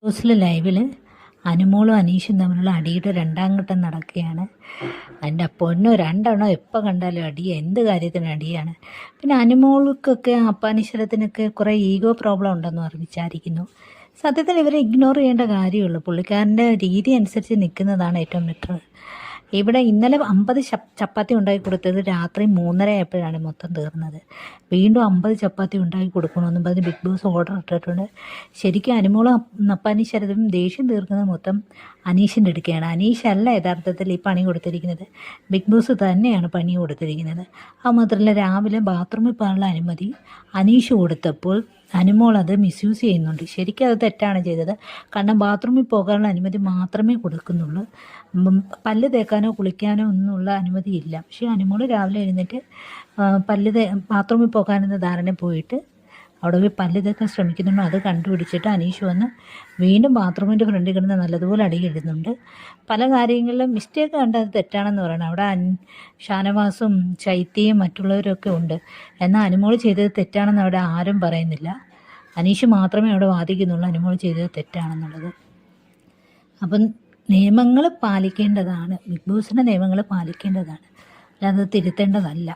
ന്യൂസിലെ ലൈവിൽ അനുമോളും അനീഷും തമ്മിലുള്ള അടിയുടെ രണ്ടാം ഘട്ടം നടക്കുകയാണ്. എൻ്റെ പൊന്നോ, രണ്ടെണ്ണോ എപ്പോൾ കണ്ടാലും അടി, എന്ത് കാര്യത്തിന് അടിയാണ്. പിന്നെ അനുമോൾക്കൊക്കെ അപ്പാനിശ്വരത്തിനൊക്കെ കുറേ ഈഗോ പ്രോബ്ലം ഉണ്ടെന്ന് വിചാരിക്കുന്നു. സത്യത്തിൽ ഇവരെ ഇഗ്നോർ ചെയ്യേണ്ട കാര്യമുള്ളൂ. പുള്ളിക്കാരൻ്റെ രീതി അനുസരിച്ച് നിൽക്കുന്നതാണ് ഏറ്റവും ബെറ്റർ. ഇവിടെ ഇന്നലെ 50 ചപ്പാത്തി ഉണ്ടാക്കി കൊടുത്തത് രാത്രി 3:30 ആയപ്പോഴാണ് മൊത്തം തീർന്നത്. വീണ്ടും 50 ചപ്പാത്തി ഉണ്ടാക്കി കൊടുക്കണമെന്നും പറഞ്ഞ് ബിഗ് ബോസ് ഓർഡർ ഇട്ടിട്ടുണ്ട്. ശരിക്കും അനുമോളും അപ്പാനീശ്വരതും ദേഷ്യം തീർക്കുന്നത് മൊത്തം അനീഷിൻ്റെ അടുക്കുകയാണ്. അനീഷല്ല യഥാർത്ഥത്തിൽ ഈ പണി കൊടുത്തിരിക്കുന്നത്, ബിഗ് ബോസ് തന്നെയാണ് പണി കൊടുത്തിരിക്കുന്നത്. അത് മാത്രമല്ല, രാവിലെ ബാത്റൂമിൽ പോകാനുള്ള അനുമതി അനീഷ് കൊടുത്തപ്പോൾ അനുമോൾ അത് മിസ്യൂസ് ചെയ്യുന്നുണ്ട്. ശരിക്കും അത് തെറ്റാണ് ചെയ്തത്. കാരണം ബാത്റൂമിൽ പോകാനുള്ള അനുമതി മാത്രമേ കൊടുക്കുന്നുള്ളൂ, പല്ല് തേക്കാനോ കുളിക്കാനോ ഒന്നുമുള്ള അനുമതിയില്ല. പക്ഷേ അനുമോൾ രാവിലെ എഴുന്നേറ്റ് ബാത്റൂമിൽ പോകാനെന്ന ധാരണ പോയിട്ട് അവിടെ പോയി പല്ല് തേക്കാൻ ശ്രമിക്കുന്നുണ്ടോ അത് കണ്ടുപിടിച്ചിട്ട് അനീഷ് വന്ന് വീണ്ടും ബാത്റൂമിൻ്റെ ഫ്രണ്ടിൽ കിടന്ന് നല്ലതുപോലെ അടിയിടുന്നുണ്ട്. പല കാര്യങ്ങളിലും മിസ്റ്റേക്ക് കണ്ടത് തെറ്റാണെന്ന് പറയണം. അവിടെ ഷാനവാസും ചൈത്യയും മറ്റുള്ളവരൊക്കെ ഉണ്ട്. എന്നാൽ അനുമോൾ ചെയ്തത് തെറ്റാണെന്ന് അവിടെ ആരും പറയുന്നില്ല. അനീഷ് മാത്രമേ അവിടെ വാദിക്കുന്നുള്ളൂ അനുമോൾ ചെയ്തത് തെറ്റാണെന്നുള്ളത്. അപ്പം നിയമങ്ങൾ പാലിക്കേണ്ടതാണ്, ബിഗ് ബോസിൻ്റെ നിയമങ്ങൾ പാലിക്കേണ്ടതാണ്, അല്ലാതെ തിരുത്തേണ്ടതല്ല.